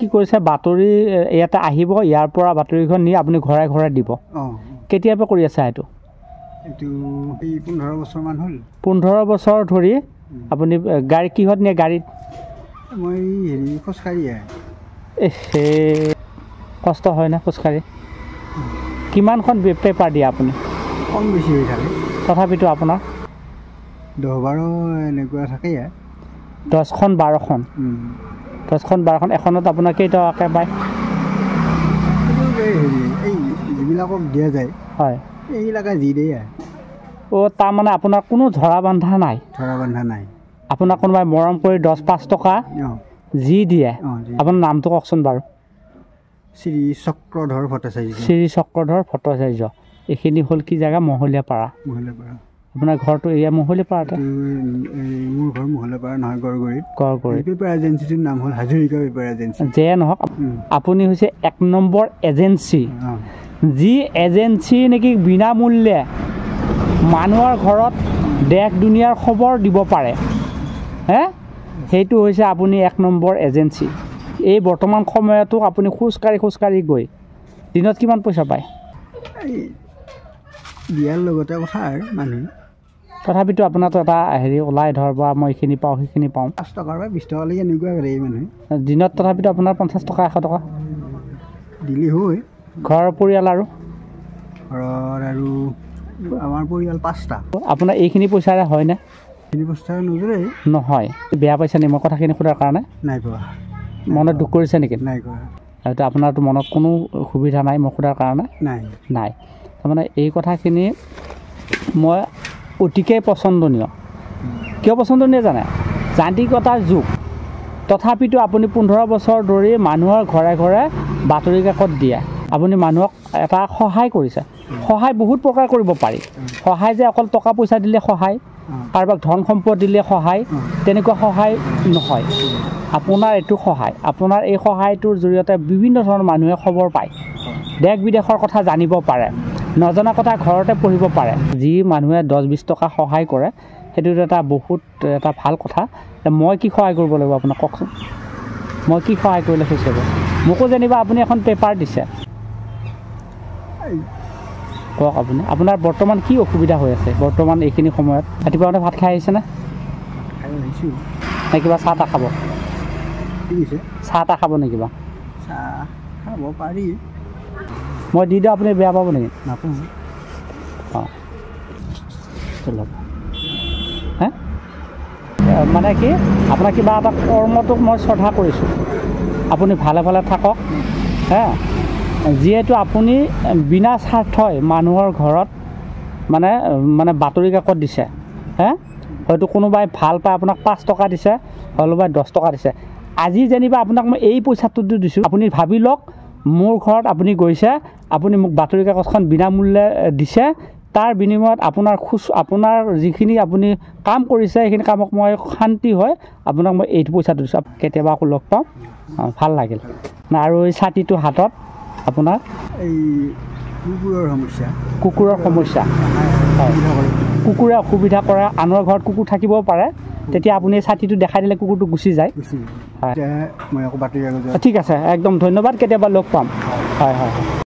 কি কৰিছে বাতৰি ইয়াতে আহিব ইয়াৰ পৰা বাতৰিখন নি আপুনি ঘৰে ঘৰে দিব কেতিয়াৰ পৰা কৰি আছে এইটো এইটো 15 বছৰমান হ'ল 15 বছৰ ধৰি আপুনি গাড়ী কিহত নিয়ে গাড়ীত মই হেৰি খোজকাঢ়ি কষ্ট হয় না খোজকাঢ়ি কিমানখন পেপাৰ দিয়ে আপুনি কম বেছি হৈ থাকে তথাপিতো আপোনাৰ 10-12 এনেকুৱা থাকে 10খন 12খন 10খন 12খন এখনত আপোনাৰ কেইটকাকৈ পায় এই যিবিলাকক দিয়া যায় হয় এইবিলাকে যি দিয়ে তাৰমানে আপোনাৰ কোনো ধৰা বন্ধা নাই আপোনাক কোনোবাই মৰম কৰি 10-5 টকা যি দিয়ে আপোনাৰ নামটো কওকচোন বাৰু শ্ৰী চক্ৰধৰ ভট্টাচাৰ্য এইখিনি হ'ল কি জেগা মহলীয়াপাৰা আপোনাৰ ঘৰটো এয়া মহলীয়াপাৰাতে মোৰ ঘৰ মহলীয়াপাৰা নহয় গড়গুৰিত পেপাৰ এজেঞ্চিটোৰ নাম হ'ল হাজৰিকা পেপাৰ এজেঞ্চি যে নহওক আপুনি হৈছে 1 নম্বৰ এজেঞ্চি যি এজেঞ্চি নেকি বিনামূল্যে মানুহৰ ঘৰত দেশ দুনিয়াৰ খবৰ দিব পাৰে সেইটো হৈছে আপুনি 1 নম্বৰ এজেঞ্চি এই বৰ্তমান সময়তো আপুনি খোজকাঢ়ি গৈ দিনত কিমান পইচা পায় দিয়াৰ লগতে কথা আৰু মানুহ তথাপিতো আপোনাৰতো এটা হেৰি ওলাই ধৰ বা মই এইখিনি পাওঁ সেইখিনি পাওঁ 5 টকাৰ পৰা 20 টকালৈকে এনেকুৱা কৰে মানুহে দিনত তথাপিতো আপোনাৰ 50 টকা 100 টকা দিলে হয় ঘৰৰ পৰিয়াল আৰু আমাৰ পৰিয়াল 5টা আপোনাৰ এইখিনি পইচাৰে হয়নে এইখিনি পইচা নোজোৰে নহয় বেয়া পাইছে নি মই কথাখিনি সোধাৰ কাৰণে নাই পোৱা মনত দুখ কৰিছে নেকি নাই কৰা হয়তো আপোনাৰতো মনত কোনো সুবিধা নাই মই সোধাৰ কাৰণে নাই তাৰমানে এই কথাখিনি মই অতিকৈ পচন্দনীয় কিয় পচন্দনীয় জানে যান্ত্ৰিকতাৰ যুগ তথাপিতো আপুনি 15 বছৰ ধৰি মানুহৰ ঘৰে ঘৰে বাতৰি কাকত দিয়ে আপুনি মানুহক এটা সহায় কৰিছে সহায় বহুত প্ৰকাৰ কৰিব পাৰি সহায় যে অকল টকা পইচা দিলে সহায় কাৰোবাক ধন সম্পদ দিলে সহায় তেনেকুৱা সহায় নহয় আপোনাৰ এইটো সহায় আপোনাৰ এই সহায়টোৰ জৰিয়তে বিভিন্ন ধৰণৰ মানুহে খবৰ পায় দেশ বিদেশৰ কথা জানিব পাৰে নজনা কথা ঘৰতে পঢ়িব পাৰে যি মানুহে 10-20 টকা সহায় কৰে সেইটো এটা বহুত এটা ভাল কথা মই কি সহায় কৰিব লাগিব আপোনাক কওকচোন মই কি সহায় কৰিলে খুচি হ'ব মোকো যেনিবা আপুনি এখন পেপাৰ দিছে কওক আপুনি আপোনাৰ বৰ্তমান কি অসুবিধা হৈ আছে বৰ্তমান এইখিনি সময়ত ৰাতিপুৱা ভাত খাই আহিছেনে নে কিবা চাহ তাহ খাব চাহ তাহ খাব নে কিবা খাব পাৰি মই দি দিওঁ আপুনি বেয়া পাব নেকি নাপাওঁ মানে কি আপোনাৰ কিবা এটা কৰ্মটোক মই শ্ৰদ্ধা কৰিছোঁ আপুনি ভালে ভালে থাকক যিহেতু আপুনি বিনা স্বাৰ্থই মানুহৰ ঘৰত মানে বাতৰি কাকত দিছে হয়তো কোনোবাই ভাল পায় আপোনাক 5 টকা দিছে কোনোবাই 10 টকা দিছে আজি যেনিবা আপোনাক মই এই পইচাটো দিছোঁ আপুনি ভাবি লওক মোৰ ঘৰত আপুনি গৈছে আপুনি মোক বাতৰি কাকতখন বিনামূল্যে দিছে তাৰ বিনিময়ত আপোনাৰ যিখিনি আপুনি কাম কৰিছে সেইখিনি কামক মই শান্তি হয় আপোনাক মই এইটো পইচাটো দিছোঁ কেতিয়াবা আকৌ লগ পাওঁ ভাল লাগিল আৰু এই ছাতিটো হাতত আপোনাৰ এই কুকুৰৰ সমস্যা কুকুৰে অসুবিধা কৰে আনৰ ঘৰত কুকুৰ থাকিব পাৰে তেতিয়া আপুনি ছাতিটো দেখাই দিলে কুকুৰটো গুচি যায় ঠিক আছে একদম ধন্যবাদ কেতিয়াবা লগ পাম হয়